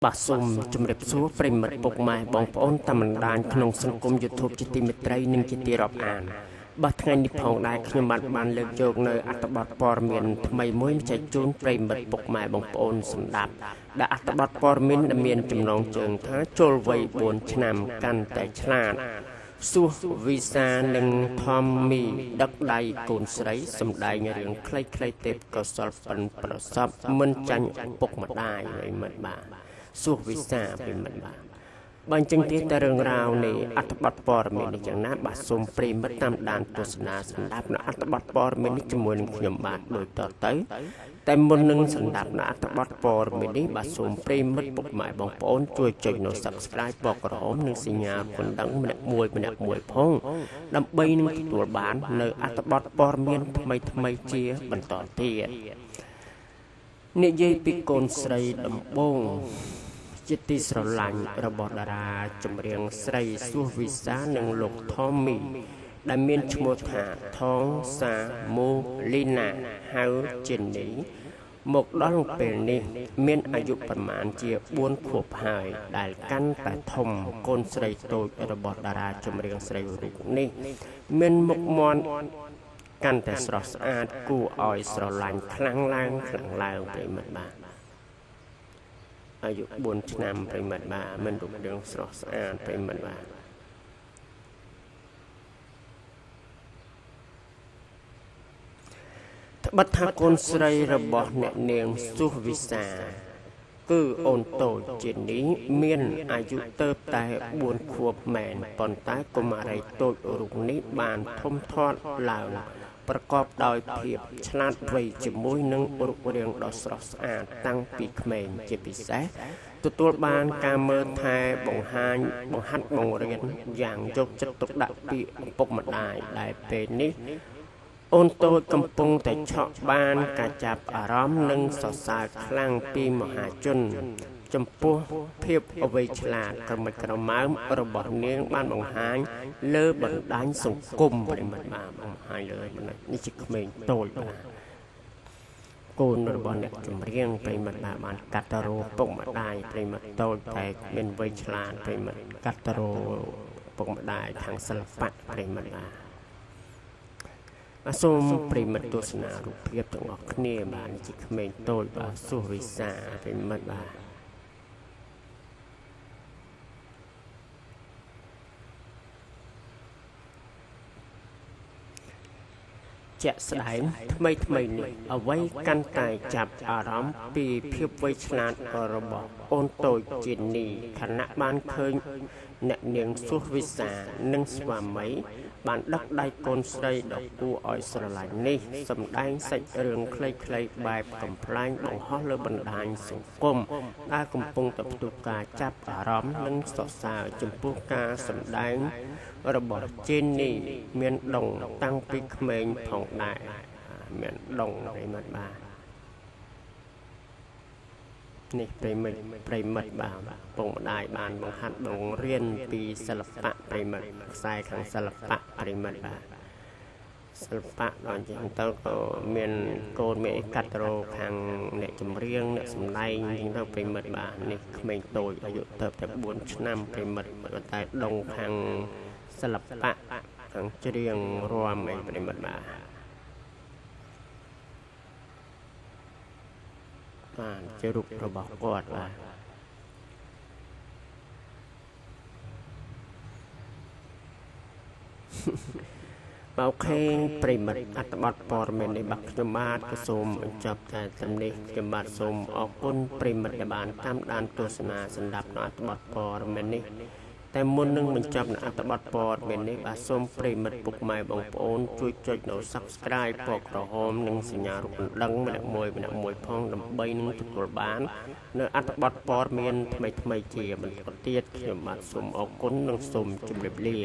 បាទសូមជម្រាបសួរប្រិមិត្តពុកម៉ែបងប្អូនតាមបណ្ដាញក្នុងសង្គម YouTube ជាទីមេត្រីនិងជាទីរាប់អានបាទថ្ងៃនេះផងដែរខ្ញុំបានលើកយកនៅអត្ថបទព័ត៌មានថ្មីមួយចែកជូនប្រិមិត្តពុកម៉ែបងប្អូនសម្ដាប់ដែលអត្ថបទព័ត៌មានដែលមានចំណងជើងថាចូលវ័យ4ឆ្នាំកាន់តែឆ្លាតសួសវីសានិងថមមីដឹកដៃកូនស្រីសម្ដែងរឿងខ្លីៗទេពកោសលប៉ិនប្រសពមិនចាញ់ពុកម្ដាយឲ្យមិនបាទសួសវិសាពីមិនបាទបើអញ្ចឹងទៀតតែរឿងរ៉ាវនៃអត្ថបទព័ត៌មាននេះយ៉ាងណាបាទសូមប្រិមិត្តតាមដានទស្សនាសម្ដាប់នៅអត្ថបទព័ត៌មាននេះជាមួយនឹងខ្ញុំបាទដូចតទៅតែមុននឹងសម្ដាប់នៅអត្ថបទព័ត៌មាននេះបាទសូមប្រិមិត្តពុកម៉ែបងប្អូនជួយចុចនៅ Subscribe បកក្រហមនិងសញ្ញាកណ្ដឹងម្នាក់មួយផងដើម្បីនឹងទទួលបាននៅអត្ថបទព័ត៌មានថ្មីជាបន្តទៀតនិយាយពីកូនស្រីដំបងជាទីស្រឡាញ់របស់តារាចម្រៀងស្រីសួសវិសានិងលោកថមមីដែលមានឈ្មោះថាថងសាមូលីណាហៅជានីមកដល់ពេលនេះមានអាយុប្រមាណជា4ខួបហើយដែលកាន់តែធំកូនស្រីតូចរបស់តារាចម្រៀងស្រីរូបនេះមានមុខមាត់កាន់តែស្រស់ស្អាតគួរឲ្យស្រឡាញ់ខ្លាំងឡើងប្រិមិត្តបាទអាយុ4ឆ្នាំប្រិមិត្តបាទមិនរូបរាងស្រស់ស្អាតប្រិមិត្តបាទត្បិតថាកូនស្រីរបស់អ្នកនាងសួសវិសាគឺអូនតូចជានេះមានអាយុទៅតែ4ខួបមែនប៉ុន្តែកុមារីតូចរូបនេះបានធំធាត់ឡើងប្រកបដោយភាពឆ្លាតវៃជាមួយនឹងរូបរាងដ៏ស្រស់ស្អាតតាំងពីក្មេងជាពិសេសទទួលបានការមើលថែបង្ហាត់បង្រៀនយ៉ាងយកចិត្តទុកដាក់ពីឪពុកម្ដាយដែលពេលនេះអូនតូចកំពុងតែឆក់បានការចាប់អារម្មណ៍និងសរសើរខ្លាំងពីមហាជនចំពោះភាពអវ័យឆ្លាតក្រម៉ើមរបស់នាងបានបង្ហាញលើបណ្ដាញសង្គមប្រិមិត្តបាទបង្ហាញលើបណ្ដាញនេះជាក្មេងតូចបាទកូនរបស់អ្នកចម្រៀងប្រិមិត្តបាទបានកាត់តរោពុកម្ដាយប្រិមិត្តតូចតែមានវ័យឆ្លាតប្រិមិត្តកាត់តរោពុកម្ដាយខាងសិល្បៈប្រិមិត្តបាទសូមប្រិមិត្តទស្សនារូបភាពទាំងអស់គ្នាបាទជាក្មេងតូចបាទសួសវិសាប្រិមិត្តបាទជាក់ស្ដែងថ្មីនេះអ្វីកាន់តែចាប់អារម្មណ៍ពីភាពវៃឆ្លាតរបស់អូនតូចជានីខណៈបានឃើញអ្នកនាងសួសវិសានិងស្វាមីបានដឹកដៃកូនស្រីដ៏គួរឲ្យស្រឡាញ់នេះសម្ដែងសាច់រឿងខ្លីៗបែបកំប្លែងបង្ហោះលើបណ្ដាញសង្គមដែលកំពុងតែផ្ទុះការចាប់អារម្មណ៍និងសរសើរចំពោះការសម្ដែងរបស់ចេននេះមានដងតាំងពីក្មេងផងដែរមានដងប្រិមិត្តបាទនេះប្រិមិត្តបាទពុកម្ដាយបានបង្ហាត់បង្រៀនពីសិល្បៈប្រិមិត្តខ្សែខាងសិល្បៈប្រិមិត្តបាទសិល្បៈដល់អញ្ចឹងទៅក៏មានកូនមានកាត់រោខាងអ្នកចម្រៀងអ្នកសម្ដែងអញ្ចឹងទៅប្រិមិត្តបាទនេះក្មេងតូចអាយុទៅតែ4ឆ្នាំប្រិមិត្តតែដងខាងសិល្បៈខាងច្រៀងរាំអីប្រិមិត្តបាទជារូបរបស់គាត់បាទអូខេប្រិមិត្តអត្ថបទព័ត៌មាននេះបាទខ្ញុំបាទក៏សូមបញ្ចប់តែត្រឹមនេះខ្ញុំបាទសូមអរគុណប្រិមិត្តដែលបានតាមដានទស្សនាសម្រាប់នៅអត្ថបទព័ត៌មាននេះតែមុននឹងបញ្ចប់នៅអត្ថបទព័ត៌មាននេះបាទសូមប្រិមិត្តពុកម៉ែបងប្អូនជួយចុចនៅ Subscribe ពណ៌ក្រហមនិងសញ្ញារូបកណ្ដឹងម្នាក់មួយផងដើម្បីនឹងទទួលបាននៅអត្ថបទព័ត៌មានថ្មីជាបន្តទៀតខ្ញុំបាទសូមអរគុណនិងសូមជម្រាបលា